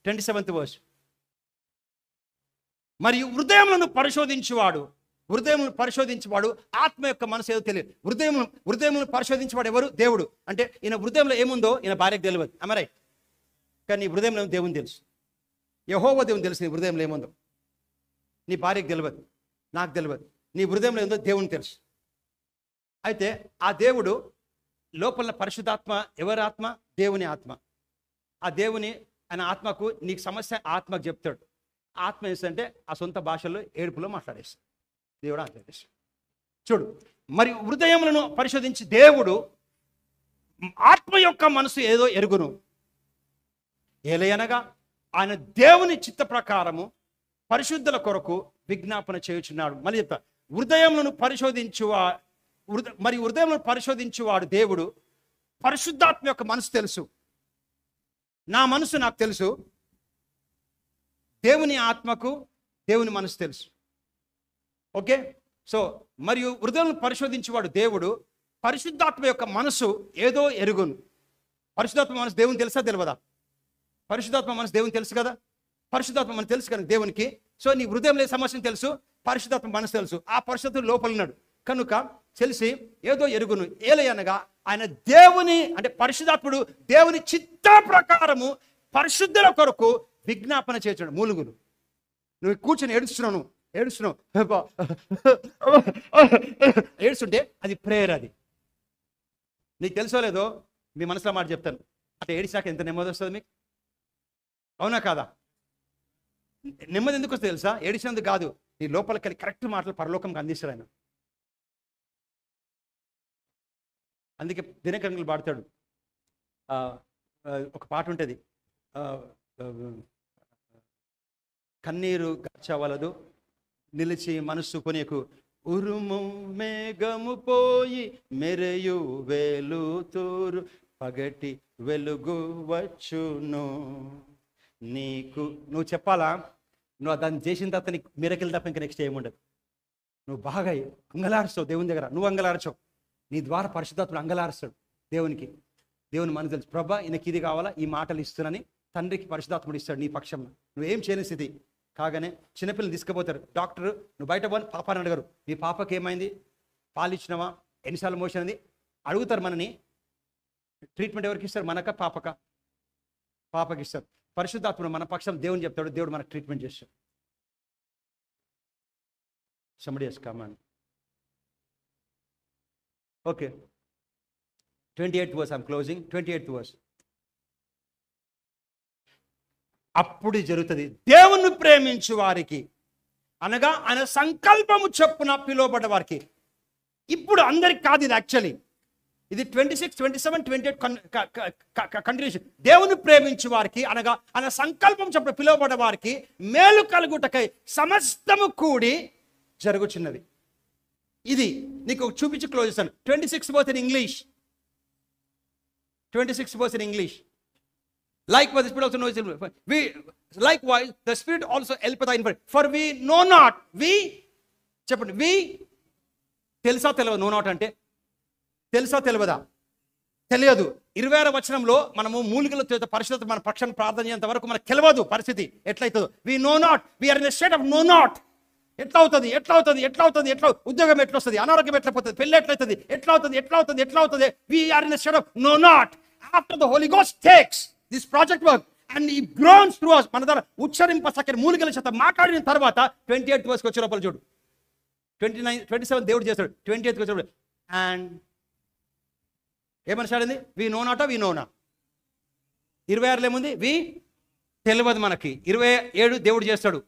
27th verse. మరియు హృదయములను పరిశోధించేవాడు ఆత్మ యొక్క మనసు ఏదో తెలియదు. హృదయములను పరిశోధించేవాడు ఎవరు? దేవుడు. అంటే ఈయన హృదయంలో ఏముందో ఈయన భార్యకు తెలియదు. రైట్? కానీ నీ హృదయంలో దేవుని తెలుసు. యెహోవా దేవుని తెలుసు నీ హృదయంలో ఏముందో. నీ భార్యకు తెలియదు, నాకు తెలియదు. నీ హృదయంలో ఏందో దేవుని తెలుసు. అయితే ఆ దేవుడు లోపల పరిశుద్ధాత్మ ఎవరి ఆత్మ? దేవుని ఆత్మ. ఆ దేవుని ఆయన ఆత్మకు నీకు సమస్య ఆత్మకు చెప్తాడు. ఆత్మ ఏంటంటే ఆ సొంత భాషల్లో ఏడుపులో మాట్లాడేస్తాడు. దేవుడు ఆత్మ. చూడు, మరి హృదయములను పరిశోధించి దేవుడు ఆత్మ యొక్క మనసు ఏదో ఎరుగును. ఏలయనగా ఆయన దేవుని చిత్త ప్రకారము పరిశుద్ధుల కొరకు విజ్ఞాపన చేయుచున్నాడు. మళ్ళీ చెప్తా, హృదయములను పరిశోధించువాడు దేవుడు. పరిశుద్ధాత్మ యొక్క మనసు తెలుసు. నా మనసు నాకు తెలుసు. దేవుని ఆత్మకు దేవుని మనసు తెలుసు. ఓకే? సో మరియు హృదయములను పరిశోధించేవాడు దేవుడు. పరిశుద్ధాత్మ యొక్క మనసు ఏదో ఎరుగును. పరిశుద్ధాత్మ మనసు దేవుని తెలుసా తెలియదా? పరిశుద్ధాత్మ మనసు దేవుని తెలుసు కదా. పరిశుద్ధాత్మ మనసు తెలుసు కనుక దేవునికి. సో నీ హృదయంలో సమస్యను తెలుసు, పరిశుద్ధాత్మ మనసు తెలుసు. ఆ పరిశుద్ధాత్మ లోపల ఉన్నాడు కనుక తెలిసి ఏదో ఎరుగును. ఏలయనగా ఆయన దేవుని అంటే పరిశుద్ధాత్ముడు దేవుని చిత్త ప్రకారము పరిశుద్ధుల కొరకు విజ్ఞాపన చేర్చాడు. మూలుగులు నువ్వు కూర్చొని ఏడుస్తున్నావు ఏడుస్తుంటే అది ప్రేయర్. అది నీకు తెలుసో లేదో మీ మనసులో మాట చెప్తాను. అట్లా ఏడిచాక ఎంత నెమ్మది వస్తుంది మీకు? అవునా కాదా? నెమ్మది ఎందుకు వస్తుంది తెలుసా? ఏడిచినందుకు కాదు, నీ లోపలికి వెళ్ళి కరెక్ట్ మాటలు పరలోకంకి అందిస్తాడు ఆయన. అందుకే దినకరణలు పాడతాడు. ఒక పాట ఉంటుంది, కన్నీరు గచ్చవలదు నిలిచి మనస్సు కొనేకు, ఉరుము మేఘము పోయి మెరయు వెలుతురు పగటి వెలుగు వచ్చును. నువ్వు చెప్పాలా? నువ్వు దాన్ని చేసిన తర్వాత నీకు మిరకిల్ తప్ప ఇంకా నెక్స్ట్ ఏముండదు. నువ్వు బాగా అంగలారుస్తావు దేవుని దగ్గర. నువ్వు అంగలార్చవు, నీ ద్వారా పరిశుద్ధాత్ముడు అంగలారుస్తాడు దేవునికి. దేవుని మనకు తెలుసు, ప్రభా ఈయనకి ఇది కావాలా, ఈ మాటలు ఇస్తున్నానని తండ్రికి పరిశుద్ధాత్ముడు ఇస్తాడు నీ పక్షంలో. నువ్వేం చేయని స్థితి కాగానే చిన్నపిల్లలు తీసుకుపోతారు డాక్టర్, నువ్వు బయట పోని పాపని అడగరు, మీ పాపకి ఏమైంది, పాలు ఇచ్చినావా, ఎన్నిసార్లు మోసినది అడుగుతారు మనని. ట్రీట్మెంట్ ఎవరికి ఇస్తారు? మనక పాపకి ఇస్తారు. పరిశుద్ధాత్ముడు మన పక్షం దేవుని చెప్తాడు, దేవుడు మనకు ట్రీట్మెంట్ చేస్తాడు. somebody has come on. Okay, 28th verse, I'm closing. 28th verse. అప్పుడు జరుగుతుంది, దేవుని ప్రేమించు వారికి అనగా ఆయన సంకల్పము చొప్పున పిలువబడ్డ వారికి. ఇప్పుడు అందరికి కాదు ఇది, యాక్చువల్లీ ఇది 26, 27, 28 కంటిన్యూషన్. దేవుని ప్రేమించు వారికి అనగా ఆయన సంకల్పం చొప్పున పిలువబడ్డ వారికి మేలు కలుగుటకై సమస్తము కూడి జరుగుచున్నది. ఇది నీకు చూపించి క్లోజ్ చేస్తాను. 26 verse in English. 26 verse in English. Likewise, the Spirit also knows. Likewise, the Spirit also helpeth our infirmity. For we know not. చెప్పండి, we తెలుసా తెలియదు? నో నాట్ అంటే తెలుసా తెలియదా? తెలియదు. 26వ వచనంలో మనము మూలికల చేత పరిశుద్ధత మన పక్షాన్ని ప్రార్థన చేసేంత వరకు మనకు తెలియదు పరిస్థితి ఎట్లయితుందో. We know not, we are in a state of no not. ఎట్లా అవుతుంది, ఉద్యోగం ఎట్లా వస్తుంది, అనారోగ్యం ఎట్లా పోతుంది, పెళ్ళి ఎట్లయితుంది, ఎట్లా అవుతుంది. We're in a state of no not. After the Holy Ghost takes this project work and he groans through us, మన ద్వారా ఉచ్చరింప సకరి మూలికల చేత మాట్లాడిన తర్వాత 28th verse వచ్చే లోపల చూడు. 29, 27 దేవుడు చేస్తాడు. 28th వచ్చేప్పుడు అండ్ ఏమని స్టార్ట్ వి నో నాటా, వి నోనా. 26లో ఏముంది? వి తెలియదు మనకి. 27 దేవుడు చేస్తాడు.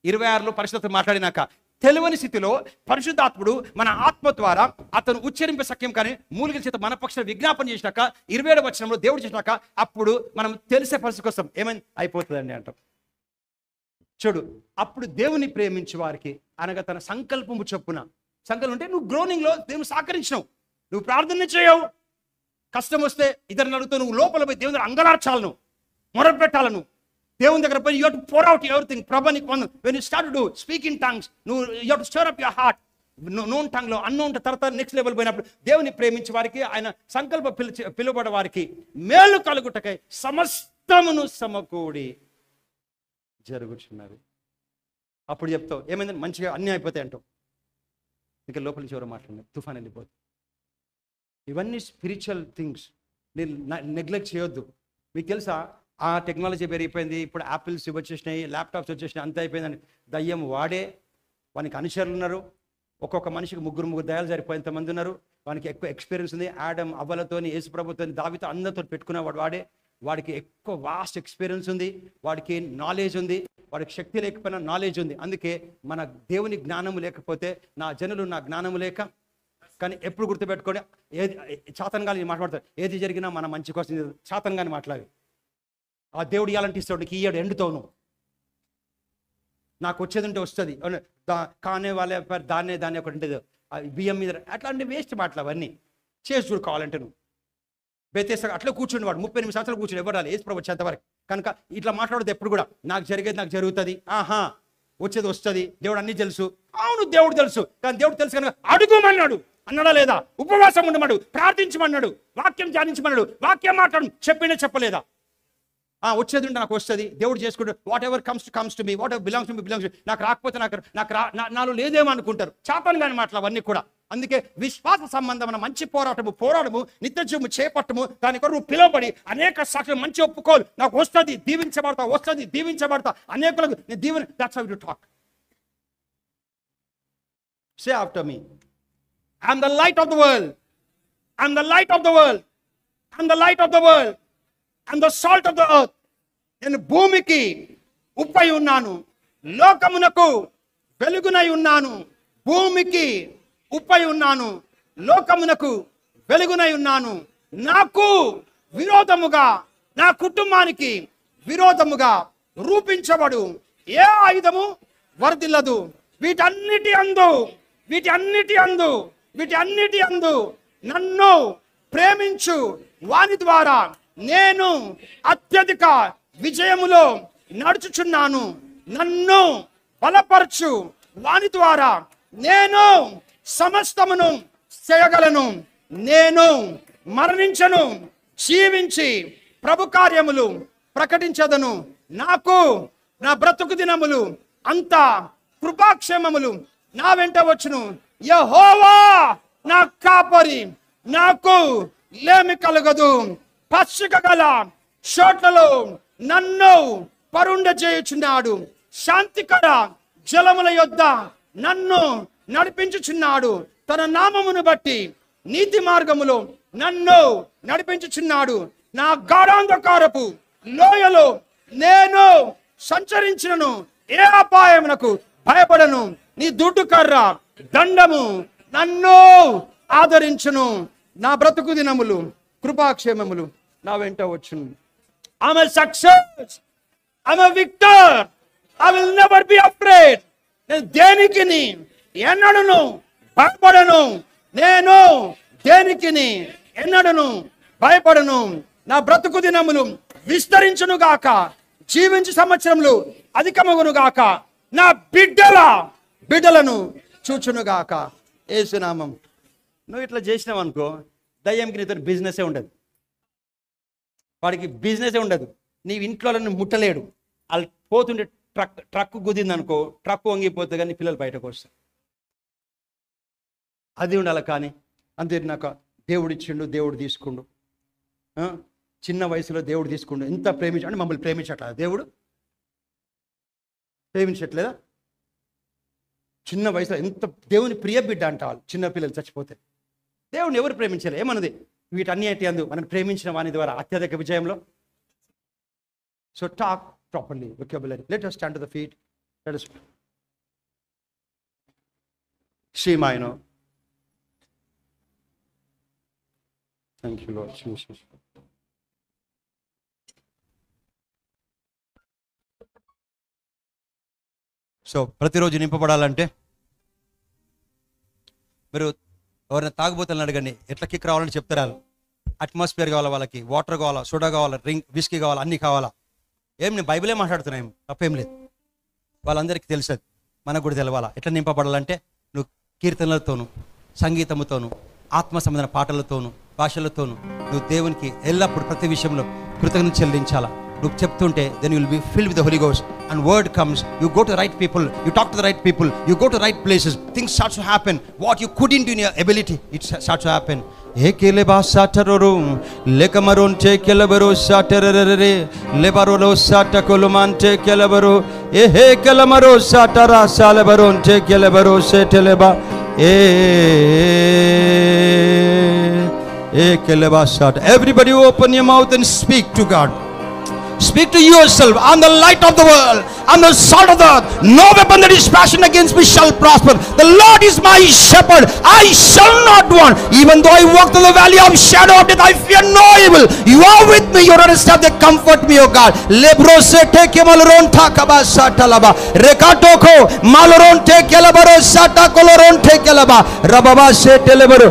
26లో పరిశుద్ధత మాట్లాడినాక తెలియని స్థితిలో పరిశుద్ధాత్ముడు మన ఆత్మ ద్వారా అతను ఉచ్చరింపే సఖ్యం కానీ మూలికల చేత మన పక్షాన విజ్ఞాపన చేసినాక 27వ వచనంలో దేవుడు చేసినాక అప్పుడు మనం తెలిసే పరిస్థితి కోసం ఏమైంది అయిపోతుందండి అంటాం. చూడు, అప్పుడు దేవుని ప్రేమించే వారికి అనగా తన సంకల్పము చొప్పున. సంకల్పం అంటే నువ్వు గ్రోనింగ్లో దేవుని సహకరించినావు, నువ్వు ప్రార్థన చేయవు, కష్టం వస్తే ఇతరులను అడుగుతావు, నువ్వు లోపల పోయి దేవుని దగ్గర అంగలార్చాలను, మొరపెట్టాలను, దేవుని దగ్గర పోయి you have to pour out everything. ప్రభా నీకు when you start to do speak in tongues, నువ్వు you have to stir up your heart. Known టంగ్లో అన్నోన్ తర్వాత నెక్స్ట్ లెవెల్ పోయినప్పుడు దేవుని ప్రేమించే వారికి ఆయన సంకల్ప పిలువబడే వారికి మేలు కలుగుటకై సమస్తమును సమకూడి జరుగుచున్నవి. అప్పుడు చెప్తావు ఏమైందని, మంచిగా అన్నీ అయిపోతాయి అంటావు. ఇంకా లోపల నుంచి ఎవరో మాట్లాడినారు, తుఫాన్ వెళ్ళిపోతుంది. ఇవన్నీ స్పిరిచువల్ థింగ్స్, నేను నెగ్లెక్ట్ చేయొద్దు. మీకు తెలుసా, ఆ టెక్నాలజీ పెరిగిపోయింది, ఇప్పుడు యాపిల్స్ వచ్చేసినాయి, ల్యాప్టాప్స్ వచ్చేసినాయి, అంత అయిపోయిందని దయ్యం వాడే, వానికి అనుచరులు ఉన్నారు. ఒక్కొక్క మనిషికి ముగ్గురు దయాలు సరిపోయేంతమంది ఉన్నారు. వానికి ఎక్కువ ఎక్స్పీరియన్స్ ఉంది. ఆడమ్ అవ్వలతోని, యేసు ప్రభుతోని, దావీతో అందరితో పెట్టుకునేవాడు వాడే. వాడికి ఎక్కువ వాస్ట్ ఎక్స్పీరియన్స్ ఉంది, వాడికి నాలెడ్జ్ ఉంది, వాడికి శక్తి లేకపోయినా నాలెడ్జ్ ఉంది. అందుకే మన దేవుని జ్ఞానము లేకపోతే నా జనులు నా జ్ఞానము లేక. కానీ ఎప్పుడు గుర్తుపెట్టుకోండి, ఏది చాతనగాని మాట్లాడతారు, ఏది జరిగినా మన మంచి కోసం చాతనగాని మాట్లాడి. ఆ దేవుడు ఇవ్వాలంటే ఇస్తాడు, నీకు ఇయ్యాడు ఎండుతోను. నాకు వచ్చేది ఉంటే వస్తుంది, కానే వాళ్ళ దాన్నే ఒకటి ఉంటుంది బియ్యం మీద, అట్లాంటి వేస్ట్ మాటలు అవన్నీ చేసి చూడు కావాలంటే. నువ్వు బెతెస్దా అట్లా కూర్చుండి వాడు 38 సంవత్సరాలు కూర్చుని ఎవరు రాలి యేసు ప్రభు వచ్చేంతవరకు. కనుక ఇట్లా మాట్లాడదు ఎప్పుడు కూడా, నాకు జరిగేది నాకు జరుగుతుంది, వచ్చేది వస్తుంది, దేవుడు అన్నీ తెలుసు. అవును దేవుడు తెలుసు, కానీ దేవుడు తెలుసు కనుక అడుగుమన్నాడు అన్నాడా లేదా, ఉపవాసం ఉండమన్నాడు, ప్రార్థించమన్నాడు, వాక్యం ధ్యానించమన్నాడు, వాక్యం మాట్లాడు చెప్పినా చెప్పలేదా. వచ్చేది ఉంటే నాకు వస్తుంది, దేవుడు చేసుకుంటాడు. What ever comes to me, what ever belongs to me belongs. నాకు రాకపోతే నాలో లేదేమో అనుకుంటారు, చాపని కానీ మాటలు అవన్నీ కూడా. అందుకే విశ్వాస సంబంధమైన మంచి పోరాటము నిత్య జీవము చేపట్టము, దాని కొరకు నువ్వు పిలువబడి అనేక సాక్షులు మంచి ఒప్పుకోలు, నాకు వస్తుంది దీవించబడతా అనేకులకు నేను దీవెన. That's how you talk. Say after me, I'm the light of the world, I'm the light of the world, I'm the light of the world, I'm the salt of the earth. నేను భూమికి ఉప్పై ఉన్నాను, లోకమునకు వెలుగునై ఉన్నాను. భూమికి ఉప్పై ఉన్నాను, లోకమునకు వెలుగునై ఉన్నాను. నాకు విరోధముగా, నా కుటుంబానికి విరోధముగా రూపించబడు ఏ ఆయుధము వర్ధిల్లదు. వీటన్నిటి అందు నన్ను ప్రేమించు వాని ద్వారా నేను అత్యధిక విజయములో నడుచుచున్నాను. నన్ను బలపరచు వాని ద్వారా నేను సమస్తమును చేయగలను. నేను మరణించను, జీవించి ప్రభు కార్యములు ప్రకటించదను. నాకు నా బ్రతుకు దినములు అంత కృపాక్షేమములు నా వెంట వచ్చును. యెహోవా నా కాపరి, నాకు లేమి కలగదు. పచ్చిక గల చోట్లలో నన్ను పరుండ చేయుచున్నాడు. శాంతికర జలముల యొద్ద నన్ను నడిపించుచున్నాడు. తన నామమును బట్టి నీతి మార్గములో నన్ను నడిపించుచున్నాడు. నా గాఢాంధకారపు లోయలో నేను సంచరించినను ఏ అపాయమునకు భయపడను. నీ దుడ్డు కర్ర దండము నన్ను ఆదరించును. నా బ్రతుకు దినములు కృపాక్షేమములు నా వెంట వచ్చును. I'm a success, I'm a victor, I will never be afraid. నేను దేనికి ఎన్నడను భయపడను. నేను దేనికి ఎన్నడను భయపడను. నా బ్రతుకు దినములు విస్తరించును గాక, జీవించు సంవత్సరములు అధికమగును గాక. నా బిడ్డలను చూచును గాక. యేసునామం. నువ్వు ఇట్లా చేసినావు అనుకో, దయ్యంకి నీతో బిజినెసే ఉండదు, వాడికి బిజినెసే ఉండదు. నీ ఇంట్లో ముట్టలేడు. వాళ్ళు పోతుంటే ట్రక్ గుద్దింది అనుకో, ట్రక్ వంగిపోతే కానీ పిల్లలు బయటకు వస్తారు. అది ఉండాలి. కానీ అంతే, నాకు దేవుడు ఇచ్చిండు, దేవుడు తీసుకుండు. చిన్న వయసులో దేవుడు తీసుకుండు. ఎంత అంటే మమ్మల్ని ప్రేమించట్లేదా దేవుడు? ప్రేమించట్లేదా? చిన్న వయసులో ఎంత దేవుని ప్రియ బిడ్డ అంట వాళ్ళు. చిన్న పిల్లలు చచ్చిపోతే దేవుడిని ఎవరు ప్రేమించాలి? ఏమన్నది? వీటన్నిటి అందు మనం ప్రేమించిన వాని ద్వారా అత్యధిక విజయంలో. So talk properly, vocabulary. Let us stand to the feet. Let us Shemaino. Thank you, Lord Jesus. So ప్రతిరోజు నింపబడాలంటే మీరు ఎవరైనా తాగుబోతులను అడగండి, ఎట్లా కిక్ రావాలని చెప్తారు. అట్మాస్ఫియర్ కావాలా, వాళ్ళకి వాటర్ కావాలా, సోడా కావాలా, డ్రింక్ విస్కీ కావాలా, అన్నీ కావాలా. నేను బైబిలే మాట్లాడుతున్నాను, తప్పేం లేదు. వాళ్ళందరికీ తెలుసు, మనకు కూడా తెలవాలా. ఎట్లా నింపబడాలంటే నువ్వు కీర్తనలతోనూ, సంగీతముతోనూ, ఆత్మ సంబంధమైన పాటలతోనూ, భాషలతోనూ నువ్వు దేవునికి ఎల్లప్పుడు ప్రతి విషయంలో కృతజ్ఞత చెల్లించాలా. నువ్వు చెప్తుంటే then you will be filled with the Holy Ghost and word comes, you go to the right people, you talk to the right people, you go to right places, things starts to happen what you couldn't in your ability, it starts to happen. ఏకేలే బాసాటరో లేకమరోన్ టేకెలబరో సాటరరే లేబరోలో సాటకొలుమాంటే కెలబరో ఏహే కెలమరో సాటరా సాలబరోన్ టేకెలబరో సెటెలబా ఏకెలబా సాట. Everybody open your mouth and speak to God. Speak to yourself. I'm the light of the world. I'm the salt of the earth. No weapon that is fashioned against me shall prosper. The Lord is my shepherd. I shall not want. Even though I walk through the valley of shadow of death, I fear no evil. You are with me. Your rod and staff, they comfort me, O God. Lebrose teke malron takaba satalaba. Rekatoko malron teke labaro sata koloron teke laba. Rababa setelebaro.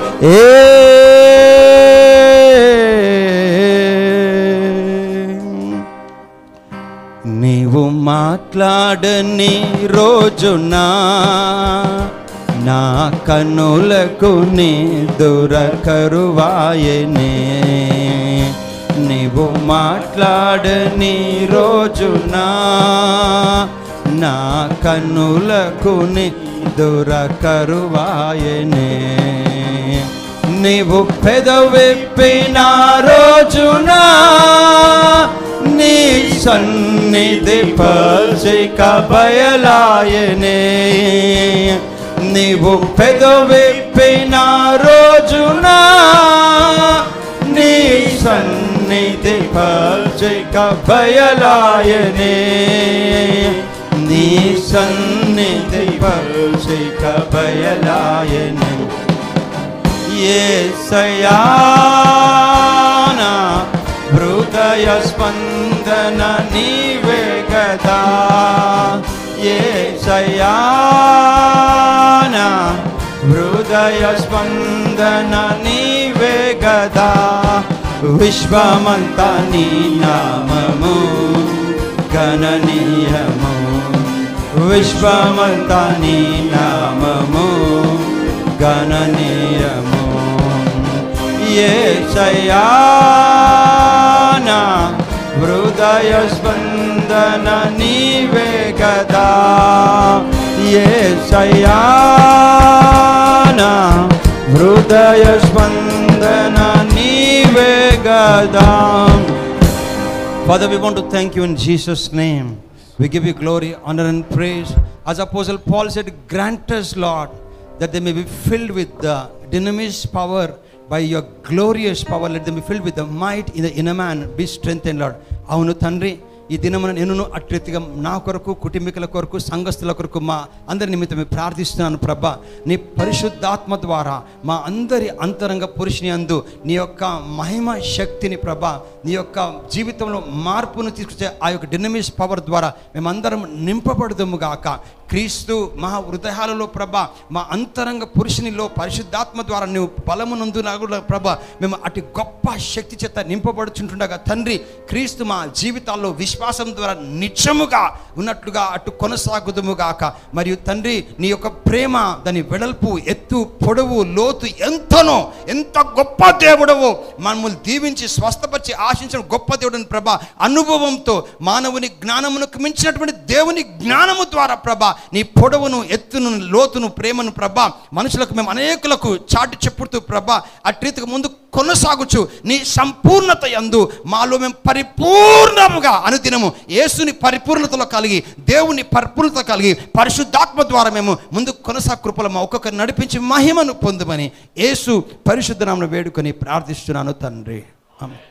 నీవు మాట్లాడని రోజునా నా కన్నులకు నీ దొరకరువాయనే. నీవు మాట్లాడని రోజునా నా కన్నులకు నీ దొరకరువాయనే. నీవు పెదవిప్పిన రోజునా నీ సన్నిధి పచ్చిక బయలాయనే. నీవు పెదవిప్పిన రోజునా నీ సన్నిధి పచ్చిక బయలాయనే. నీ సన్నిధి పచ్చిక బయలాయనే. యేసయ్యా నా హృదయ స్పందన నీవే గదా. యేసయ్యా నా హృదయ స్పందన నీవే గదా. విశ్వమంతా నీ నామము గణనీయము. విశ్వమంతా నీ నామము గణనీయము. యేసయ్యా నా హృదయ స్పందన నీవే గదా. యేసయ్యా నా హృదయ స్పందన నీవే గదా. Father, we want to thank you in Jesus' name. We give you glory, honor and praise. As Apostle Paul said, grant us, Lord, that they may be filled with the dynamis power. By your glorious power, let them be filled with the might in the inner man. Be strengthened, Lord. అవును తండ్రి, ఈ దినమున నేను అట్రీతిగా నా కొరకు, కుటుంబీకుల కొరకు, సంఘస్థుల కొరకు, మా అందరి నిమిత్తమే ప్రార్థిస్తున్నాను ప్రభా. నీ పరిశుద్ధాత్మ ద్వారా మా అందరి అంతరంగ పురుషుని అందు నీ యొక్క మహిమ శక్తిని ప్రభా, నీ యొక్క జీవితంలో మార్పును తీసుకొచ్చే ఆ యొక్క డైనమిక్ పవర్ ద్వారా మేమందరం నింపబడదుము గాక. క్రీస్తు మా హృదయాలలో ప్రభా, మా అంతరంగ పురుషునిలో పరిశుద్ధాత్మ ద్వారా నువ్వు బలమునందు ప్రభా మేము అటు గొప్ప శక్తి చేత నింపబడుచుంటుండగా తండ్రి, క్రీస్తు మా జీవితాల్లో విశ్వాసం ద్వారా నిత్యముగా ఉన్నట్లుగా అటు కొనసాగుదుముగాక. మరియు తండ్రి, నీ యొక్క ప్రేమ, దాని వెడల్పు, ఎత్తు, పొడవు, లోతు ఎంతనో, ఎంత గొప్ప దేవుడవో మమ్మల్ని దీవించి స్వస్థపరిచి ఆశించిన గొప్ప దేవుడిని ప్రభా, అనుభవంతో మానవుని జ్ఞానమునకు మించినటువంటి దేవుని జ్ఞానము ద్వారా ప్రభా నీ పొడవును, ఎత్తును, లోతును, ప్రేమను ప్రభా మనుషులకు మేము అనేకులకు చాటి చెప్పుతూ ప్రభా అట్రీతికి ముందు కొనసాగుచు నీ సంపూర్ణత యందు మాలో మేము పరిపూర్ణముగా అనుదినము యేసుని పరిపూర్ణతలో కలిగి, దేవుని పరిపూర్ణత కలిగి, పరిశుద్ధాత్మ ద్వారా మేము ముందు కొనసాగు కృపలో మా ఒక్కొక్కరు నడిపించి మహిమను పొందుమని యేసు పరిశుద్ధ నామమున వేడుకొని ప్రార్థిస్తున్నాను తండ్రి. ఆమేన్.